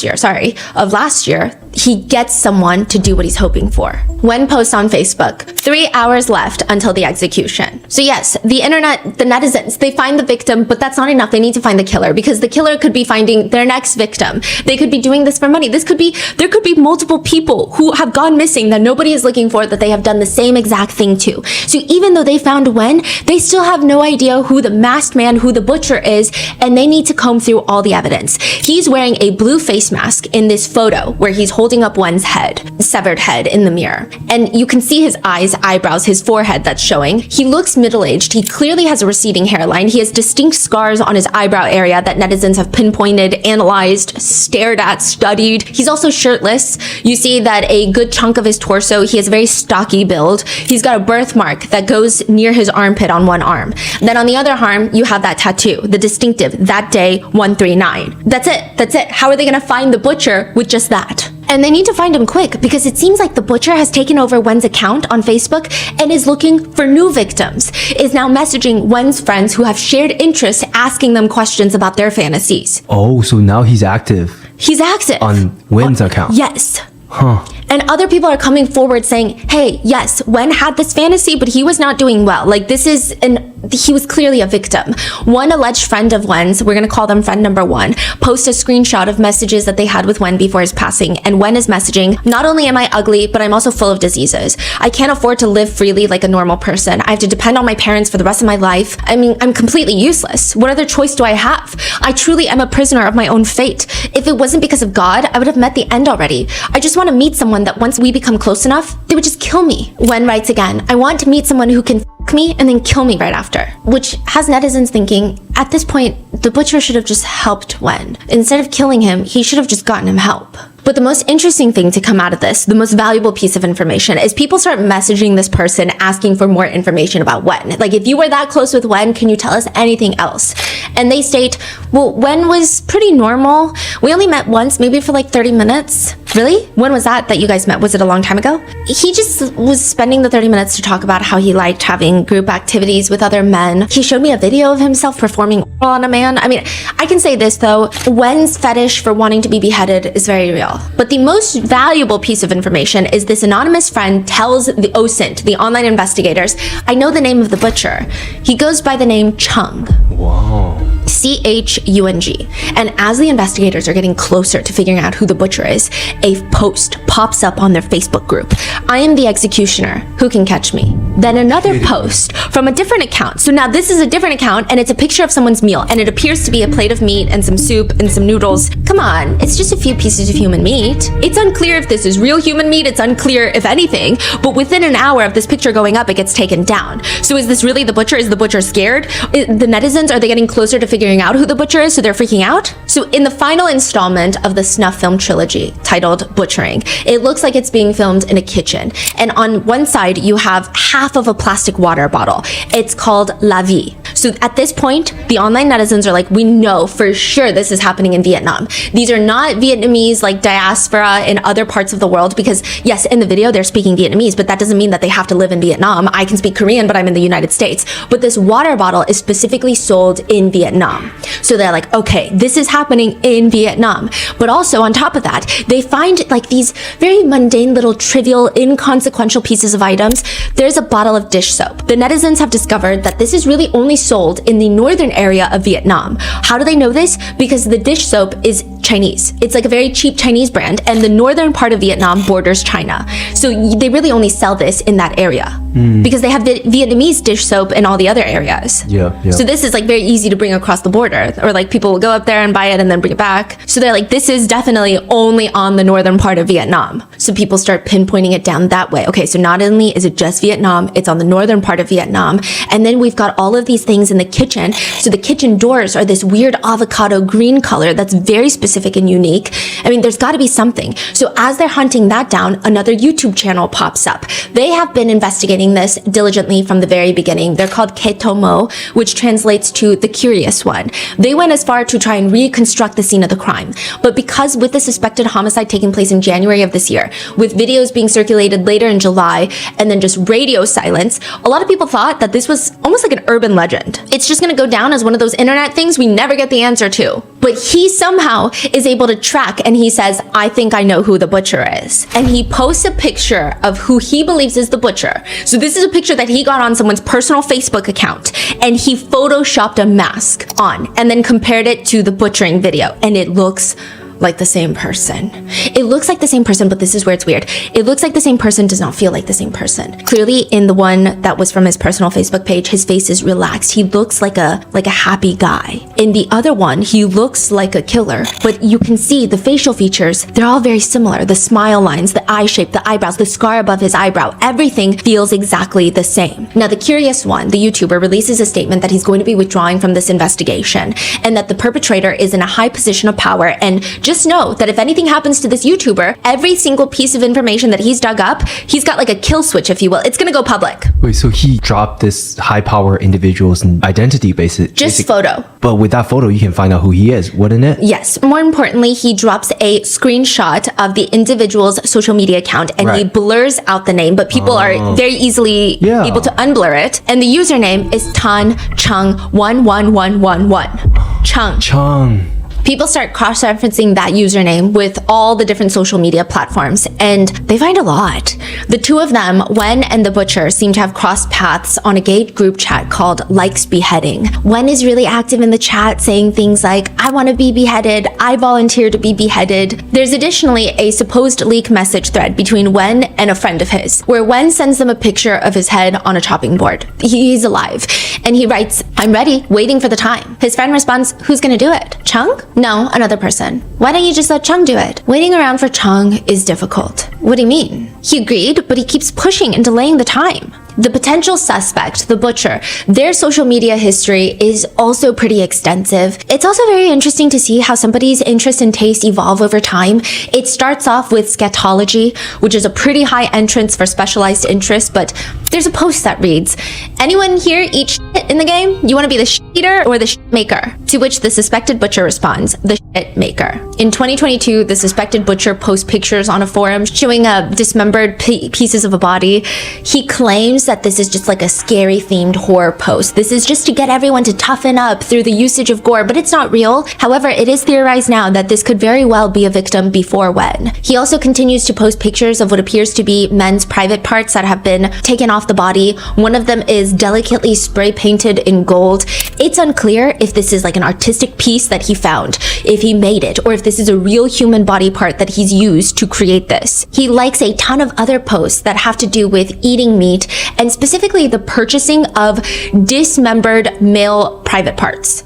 year, he gets someone to do what he's hoping for. Wen posts on Facebook, 3 hours left until the execution. So yes, the internet, the netizens, they find the victim, but that's not enough. They need to find the killer because the killer could be finding their next victim. They could be doing this for money. There could be multiple people who have gone missing that nobody is looking for that they have done the same exact thing to. So even though they found Wen, they still have no idea who the masked man, who the butcher is, and they need to comb through all the evidence. He's wearing a blue face mask in this photo where he's holding up Wen's head, severed head in the mirror. And you can see his eyes, eyebrows, his forehead that's showing. He looks middle-aged. He clearly has a receding hairline. He has distinct scars on his eyebrow area that netizens have pinpointed, analyzed, stared at, studied. He's also shirtless. You see that a good chunk of his torso, he has a very stocky build. He's got a birthmark that goes near his armpit on one arm. Then on the other arm, you have that tattoo, the distinctive, that day 139. That's it. How are they gonna find the butcher with just that? And they need to find him quick because it seems like the butcher has taken over Wen's account on Facebook and is looking for new victims, is now messaging Wen's friends who have shared interests, asking them questions about their fantasies. Oh, so now he's active. He's active. On Wen's account? Yes. Huh. And other people are coming forward saying, hey, yes, Wen had this fantasy, but he was not doing well. Like, he was clearly a victim. One alleged friend of Wen's, we're going to call them friend number 1, posts a screenshot of messages that they had with Wen before his passing. And Wen is messaging, not only am I ugly, but I'm also full of diseases. I can't afford to live freely like a normal person. I have to depend on my parents for the rest of my life. I mean, I'm completely useless. What other choice do I have? I truly am a prisoner of my own fate. If it wasn't because of God, I would have met the end already. I just want to meet someone that once we become close enough, they would just kill me. Wen writes again, I want to meet someone who can me and then kill me right after, which has netizens thinking, at this point, the butcher should have just helped Wen. Instead of killing him, he should have just gotten him help. But the most interesting thing to come out of this, the most valuable piece of information, is people start messaging this person asking for more information about Wen. Like, if you were that close with Wen, can you tell us anything else? And they state, well, Wen was pretty normal. We only met once, maybe for like 30 minutes. Really? When was that you guys met? Was it a long time ago? He just was spending the 30 minutes to talk about how he liked having group activities with other men. He showed me a video of himself performing oral on a man. I mean, I can say this though, Wen's fetish for wanting to be beheaded is very real. But the most valuable piece of information is this anonymous friend tells the OSINT, the online investigators, I know the name of the butcher. He goes by the name Chung. Wow. C-H-U-N-G. And as the investigators are getting closer to figuring out who the butcher is, a post pops up on their Facebook group. I am the executioner. Who can catch me? Then another post from a different account. So now this is a different account and it's a picture of someone's meal and it appears to be a plate of meat and some soup and some noodles. Come on, it's just a few pieces of human meat. It's unclear if this is real human meat. It's unclear if anything, but within an hour of this picture going up, it gets taken down. So is this really the butcher? Is the butcher scared? The netizens, are they getting closer to figuring out who the butcher is, so they're freaking out? So in the final installment of the snuff film trilogy titled Butchering, it looks like it's being filmed in a kitchen. And on one side, you have half of a plastic water bottle. It's called La Vie. So at this point, the online netizens are like, we know for sure this is happening in Vietnam. These are not Vietnamese like diaspora in other parts of the world, because yes, in the video they're speaking Vietnamese, but that doesn't mean that they have to live in Vietnam. I can speak Korean, but I'm in the United States. But this water bottle is specifically sold in Vietnam. So they're like, okay, this is happening in Vietnam. But also on top of that, they find like these very mundane little trivial inconsequential pieces of items. There's a bottle of dish soap. The netizens have discovered that this is really only sold in the northern area of Vietnam. How do they know this? Because the dish soap is Chinese. It's like a very cheap Chinese brand, and the northern part of Vietnam borders China. So they really only sell this in that area because they have Vietnamese dish soap in all the other areas. Yeah. So this is like very easy to bring across the border, or like people will go up there and buy it and then bring it back. So they're like, this is definitely only on the northern part of Vietnam. So people start pinpointing it down that way. Okay, so not only is it just Vietnam, it's on the northern part of Vietnam. And then we've got all of these things in the kitchen. So the kitchen doors are this weird avocado green color that's very specific and unique. I mean, there's got to be something. So as they're hunting that down, another YouTube channel pops up. They have been investigating this diligently from the very beginning. They're called Ketomo, which translates to the curious one. They went as far to try and reconstruct the scene of the crime. But because with the suspected homicide taking place in January of this year, with videos being circulated later in July, and then just radio silence, a lot of people thought that this was almost like an urban legend. It's just going to go down as one of those internet things we never get the answer to. But he somehow is able to track, and he says, I think I know who the butcher is. And he posts a picture of who he believes is the butcher. So this is a picture that he got on someone's personal Facebook account, and he photoshopped a mask on and then compared it to the butchering video, and it looks like the same person. It looks like the same person, but this is where it's weird. It looks like the same person, does not feel like the same person. Clearly, in the one that was from his personal Facebook page, his face is relaxed. He looks like a happy guy. In the other one, he looks like a killer, but you can see the facial features, they're all very similar. The smile lines, the eye shape, the eyebrows, the scar above his eyebrow, everything feels exactly the same. Now, the curious one, the YouTuber, releases a statement that he's going to be withdrawing from this investigation, and that the perpetrator is in a high position of power. And just know that if anything happens to this YouTuber, every single piece of information that he's dug up, he's got like a kill switch, if you will. It's gonna go public. Wait, so he dropped this high power individual's identity Just photo. But with that photo, you can find out who he is, wouldn't it? Yes. More importantly, he drops a screenshot of the individual's social media account, and he blurs out the name, but people are very easily able to unblur it. And the username is Tan Chung 11111. Chung. People start cross-referencing that username with all the different social media platforms, and they find a lot. The two of them, Wen and the Butcher, seem to have crossed paths on a gay group chat called Likes Beheading. Wen is really active in the chat, saying things like, I want to be beheaded, I volunteer to be beheaded. There's additionally a supposed leak message thread between Wen and a friend of his, where Wen sends them a picture of his head on a chopping board. He's alive. And he writes, I'm ready, waiting for the time. His friend responds, who's gonna do it? Chung? No, another person. Why don't you just let Chung do it? Waiting around for Chung is difficult. What do you mean? He agreed, but he keeps pushing and delaying the time. The potential suspect, the Butcher, their social media history is also pretty extensive. It's also very interesting to see how somebody's interest and taste evolve over time. It starts off with scatology, which is a pretty high entrance for specialized interests, but there's a post that reads, anyone here eat shit in the game? You want to be the shit eater or the shit maker? To which the suspected Butcher responds, the shit maker. In 2022, the suspected Butcher posts pictures on a forum showing dismembered pieces of a body. He claims that this is just like a scary themed horror post. This is just to get everyone to toughen up through the usage of gore, but it's not real. However, it is theorized now that this could very well be a victim before Wen. He also continues to post pictures of what appears to be men's private parts that have been taken off off the body. One of them is delicately spray painted in gold. It's unclear if this is like an artistic piece that he found, if he made it, or if this is a real human body part that he's used to create this. He likes a ton of other posts that have to do with eating meat, and specifically the purchasing of dismembered male private parts.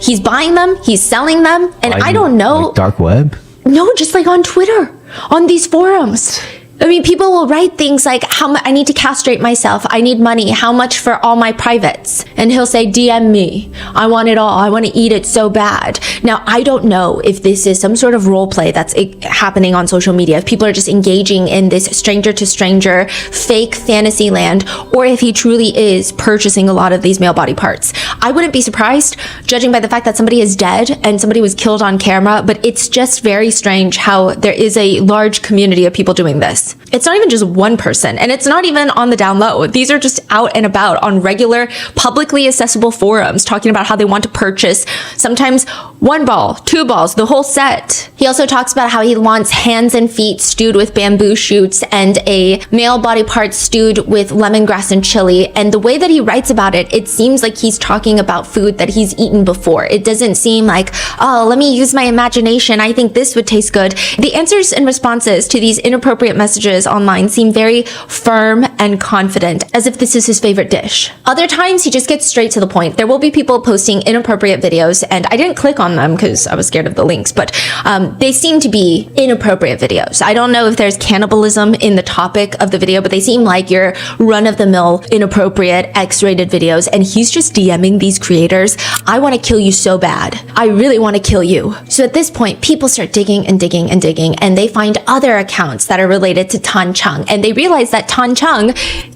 He's buying them, he's selling them, and I don't know. Like dark web? No, just like on Twitter, on these forums. I mean, people will write things like, I need to castrate myself. I need money. How much for all my privates? And he'll say, DM me. I want it all. I want to eat it so bad. Now, I don't know if this is some sort of role play that's happening on social media, if people are just engaging in this stranger to stranger fake fantasy land, or if he truly is purchasing a lot of these male body parts. I wouldn't be surprised, judging by the fact that somebody is dead and somebody was killed on camera, but it's just very strange how there is a large community of people doing this. It's not even just one person, and it's not even on the down low. These are just out and about on regular, publicly accessible forums talking about how they want to purchase sometimes 1 ball, 2 balls, the whole set. He also talks about how he wants hands and feet stewed with bamboo shoots and a male body part stewed with lemongrass and chili. And the way that he writes about it, it seems like he's talking about food that he's eaten before. It doesn't seem like, oh, let me use my imagination. I think this would taste good. The answers and responses to these inappropriate messages online seem very firm and confident, as if this is his favorite dish. Other times, he just gets straight to the point. There will be people posting inappropriate videos, and I didn't click on them because I was scared of the links, but they seem to be inappropriate videos. I don't know if there's cannibalism in the topic of the video, but they seem like your run-of-the-mill, inappropriate, X-rated videos, and he's just DMing these creators. I want to kill you so bad. I really want to kill you. So at this point, people start digging and digging and digging, and they find other accounts that are related to Tan Chung, and they realize that Tan Chung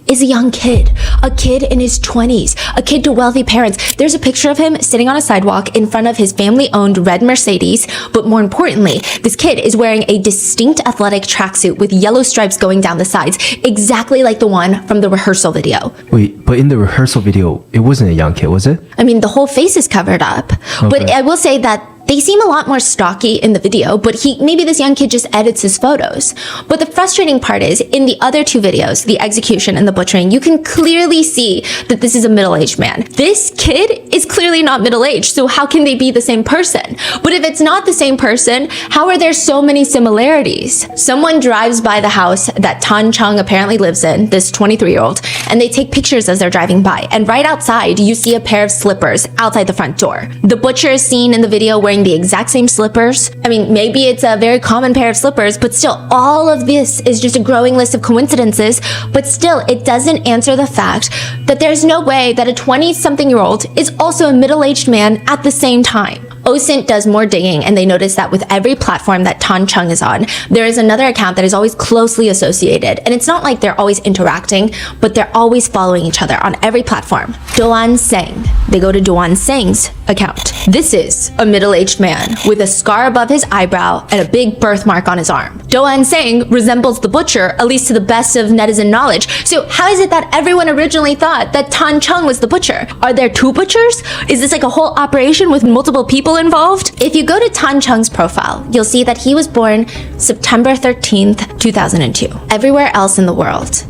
is a young kid, a kid in his 20s, a kid to wealthy parents. There's a picture of him sitting on a sidewalk in front of his family-owned red Mercedes, but more importantly, this kid is wearing a distinct athletic tracksuit with yellow stripes going down the sides, exactly like the one from the rehearsal video. Wait, but in the rehearsal video, it wasn't a young kid, was it? I mean, the whole face is covered up, but I will say that they seem a lot more stocky in the video, but maybe this young kid just edits his photos. But the frustrating part is, in the other 2 videos, the execution and the butchering, you can clearly see that this is a middle-aged man. This kid is clearly not middle-aged, so how can they be the same person? But if it's not the same person, how are there so many similarities? Someone drives by the house that Tan Chung apparently lives in, this 23-year-old, and they take pictures as they're driving by. And right outside, you see a pair of slippers outside the front door. The butcher is seen in the video wearing the exact same slippers. I mean, maybe it's a very common pair of slippers, but still, all of this is just a growing list of coincidences, but still, it doesn't answer the fact that there's no way that a 20-something-year-old is also a middle-aged man at the same time. OSINT does more digging, and they notice that with every platform that Tan Chung is on, there is another account that is always closely associated. And it's not like they're always interacting, but they're always following each other on every platform. Doan Seng. They go to Doan Seng's account. This is a middle-aged man with a scar above his eyebrow and a big birthmark on his arm. Doan Seng resembles the butcher, at least to the best of netizen knowledge. So how is it that everyone originally thought that Tan Chung was the butcher? Are there 2 butchers? Is this like a whole operation with multiple people involved? If you go to Tan Chung's profile, you'll see that he was born September 13th, 2002. Everywhere else in the world,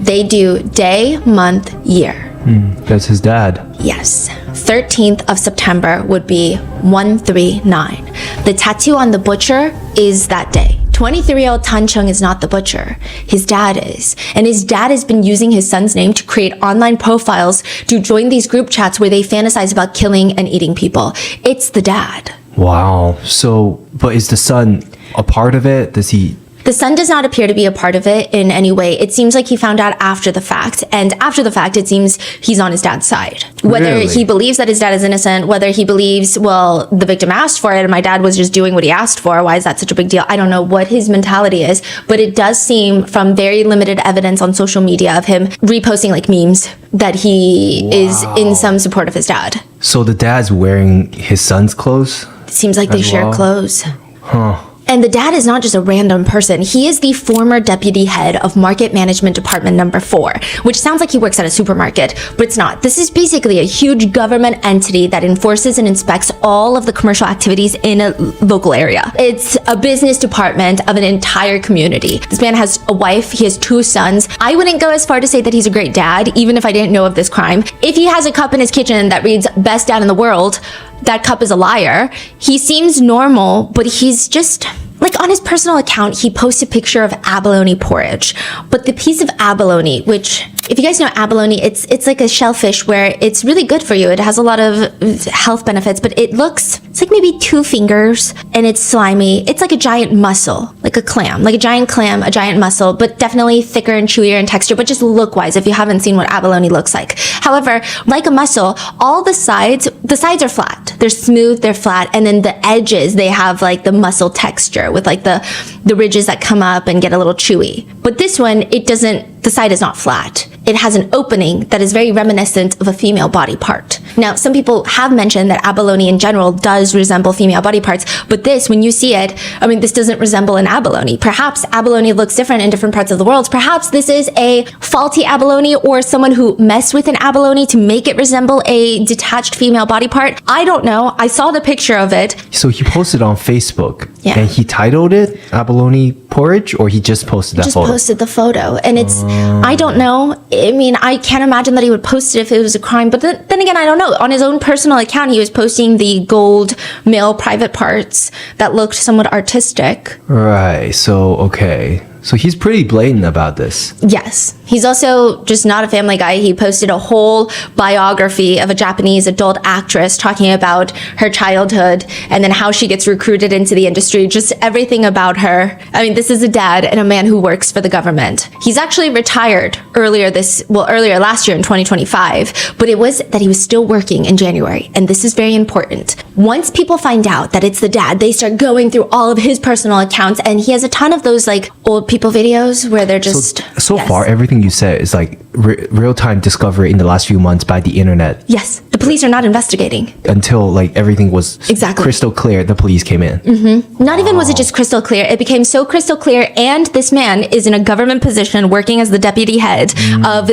they do day, month, year. That's his dad. Yes. 13th of September would be 139. The tattoo on the butcher is that day. 23-year-old Tan Chung is not the butcher. His dad is. And his dad has been using his son's name to create online profiles to join these group chats where they fantasize about killing and eating people. It's the dad. Wow. So, but is the son a part of it? Does he... The son does not appear to be a part of it in any way. It seems like he found out after the fact. And after the fact, it seems he's on his dad's side. Whether Really? he believes that his dad is innocent, whether he believes, well, the victim asked for it and my dad was just doing what he asked for. Why is that such a big deal? I don't know what his mentality is, but it does seem from very limited evidence on social media of him reposting like memes that he is in some support of his dad. So the dad's wearing his son's clothes? It seems like they As share well? clothes. Huh. And the dad is not just a random person. He is the former deputy head of Market Management Department number 4, which sounds like he works at a supermarket, but it's not. This is basically a huge government entity that enforces and inspects all of the commercial activities in a local area. It's a business department of an entire community. This man has a wife, he has 2 sons. I wouldn't go as far to say that he's a great dad, even if I didn't know of this crime. If he has a cup in his kitchen that reads "Best Dad in the World," that cup is a liar. He seems normal, but he's just... Like on his personal account, he posts a picture of abalone porridge. But the piece of abalone, which, if you guys know abalone, it's like a shellfish where it's really good for you. It has a lot of health benefits, but it's like maybe 2 fingers and it's slimy. It's like a giant mussel, like a clam, like a giant clam, a giant mussel, but definitely thicker and chewier in texture, but just look-wise, if you haven't seen what abalone looks like. However, like a mussel, all the sides are flat. They're smooth, they're flat, and then the edges, they have like the mussel texture with like the ridges that come up and get a little chewy. But this one, the side is not flat. It has an opening that is very reminiscent of a female body part. Now, some people have mentioned that abalone in general does resemble female body parts, but this, when you see it, I mean, this doesn't resemble an abalone. Perhaps abalone looks different in different parts of the world. Perhaps this is a faulty abalone or someone who messed with an abalone to make it resemble a detached female body part. I don't know. I saw the picture of it. So he posted on Facebook, yeah. And he titled it "Abalone Porridge," or he just posted that just photo? Posted the photo, and it's I don't know. I mean, I can't imagine that he would post it if it was a crime, but then again, I don't know. On his own personal account, he was posting the gold male private parts that looked somewhat artistic. Right. So, okay. So he's pretty blatant about this. Yes. He's also just not a family guy. He posted a whole biography of a Japanese adult actress talking about her childhood and then how she gets recruited into the industry, just everything about her. I mean, this is a dad and a man who works for the government. He's actually retired earlier last year in 2025, but it was that he was still working in January. And this is very important. Once people find out that it's the dad, they start going through all of his personal accounts, and he has a ton of those like old people videos where they're just... So yes. Far, everything you said is like real-time discovery in the last few months by the internet. Yes. The police are not investigating. Until like everything was crystal clear, the police came in. Mm-hmm. Not even was it just crystal clear. It became so crystal clear, and this man is in a government position working as the deputy head of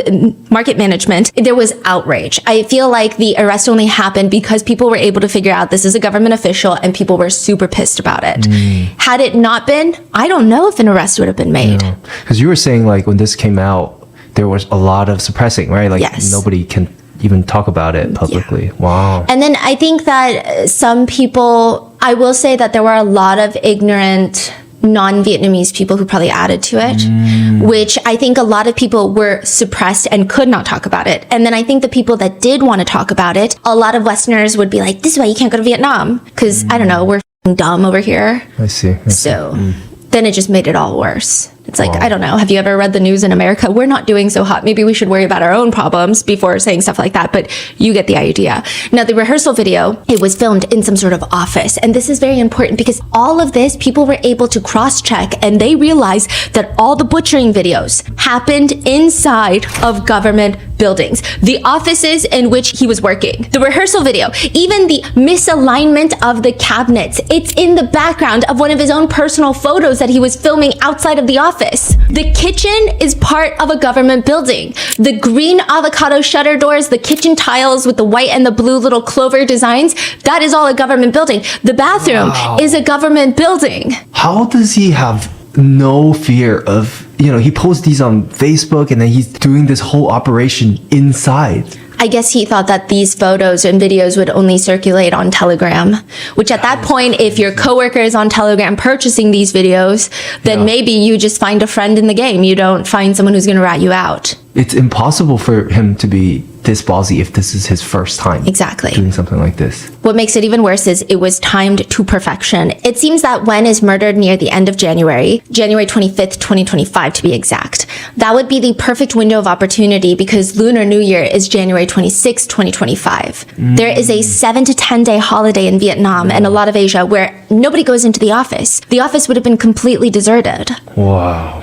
market management. There was outrage. I feel like the arrest only happened because people were able to figure out this is a government official, and people were super pissed about it. Had it not been, I don't know if an arrest would have been made. Because you were saying like when this came out, there was a lot of suppressing, right? Like nobody can even talk about it publicly. Yeah. Wow. And then I think that some people, I will say that there were a lot of ignorant non-Vietnamese people who probably added to it, which I think a lot of people were suppressed and could not talk about it. And then I think the people that did want to talk about it, a lot of Westerners would be like, this is why you can't go to Vietnam. Because, I don't know, we're dumb over here. I see. So then it just made it all worse. It's like, I don't know. Have you ever read the news in America? We're not doing so hot. Maybe we should worry about our own problems before saying stuff like that. But you get the idea. Now, the rehearsal video, it was filmed in some sort of office. And this is very important because all of this, people were able to cross-check, and they realized that all the butchering videos happened inside of government buildings, the offices in which he was working. The rehearsal video, even the misalignment of the cabinets, it's in the background of one of his own personal photos that he was filming outside of the office. The kitchen is part of a government building. The green avocado shutter doors, the kitchen tiles with the white and the blue little clover designs, that is all a government building. The bathroom is a government building. How does he have no fear of, he posts these on Facebook and then he's doing this whole operation inside? I guess he thought that these photos and videos would only circulate on Telegram, which at that point, if your coworker is on Telegram purchasing these videos, then maybe you just find a friend in the game. You don't find someone who's going to rat you out. It's impossible for him to be this ballsy if this is his first time doing something like this. What makes it even worse is it was timed to perfection. It seems that Wen is murdered near the end of January 25th, 2025 to be exact. That would be the perfect window of opportunity because Lunar New Year is January 26th, 2025. There is a 7 to 10 day holiday in Vietnam and a lot of Asia where nobody goes into the office. The office would have been completely deserted. Wow.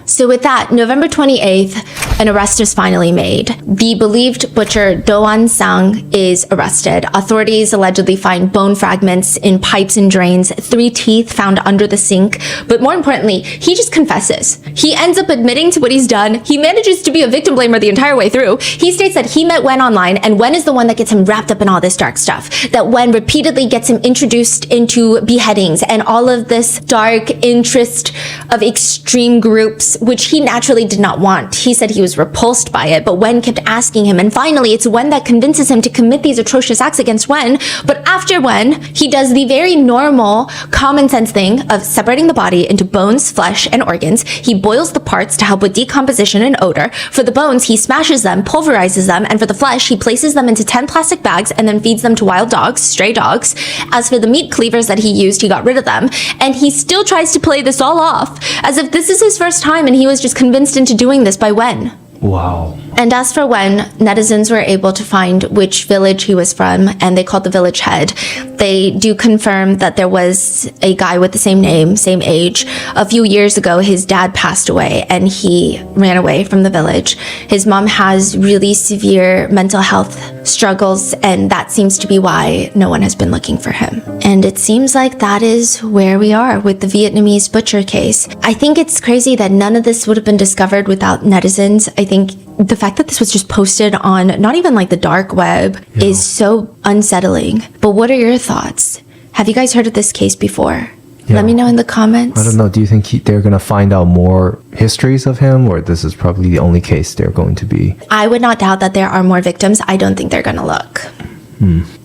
So with that, November 28th, an arrest is finally made. The believed butcher Do An-sang is arrested. Authorities allegedly find bone fragments in pipes and drains, 3 teeth found under the sink. But more importantly, he just confesses. He ends up admitting to what he's done. He manages to be a victim blamer the entire way through. He states that he met Wen online, and Wen is the one that gets him wrapped up in all this dark stuff. That Wen repeatedly gets him introduced into beheadings and all of this dark interest of extreme groups, which he naturally did not want. He said he was repulsed by it, but Wen kept asking him, and finally it's Wen that convinces him to commit these atrocious acts against Wen. But after Wen, he does the very normal, common sense thing of separating the body into bones, flesh, and organs. He boils the parts to help with decomposition and odor. For the bones, he smashes them, pulverizes them, and for the flesh, he places them into 10 plastic bags and then feeds them to wild dogs, stray dogs. As for the meat cleavers that he used, he got rid of them. And he still tries to play this all off as if this is his first time and he was just convinced into doing this by Wen. Wow. And as for Wen, netizens were able to find which village he was from, and they called the village head. They do confirm that there was a guy with the same name, same age. A few years ago, his dad passed away, and he ran away from the village. His mom has really severe mental health struggles, and that seems to be why no one has been looking for him. And it seems like that is where we are with the Vietnamese butcher case. I think it's crazy that none of this would have been discovered without netizens. I think the fact that this was just posted on not even like the dark web is so unsettling. But what are your thoughts? Have you guys heard of this case before? Yeah. Let me know in the comments. I don't know. Do you think they're going to find out more histories of him, or this is probably the only case they're going to be? I would not doubt that there are more victims. I don't think they're going to look.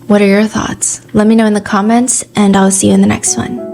What are your thoughts? Let me know in the comments, and I'll see you in the next one.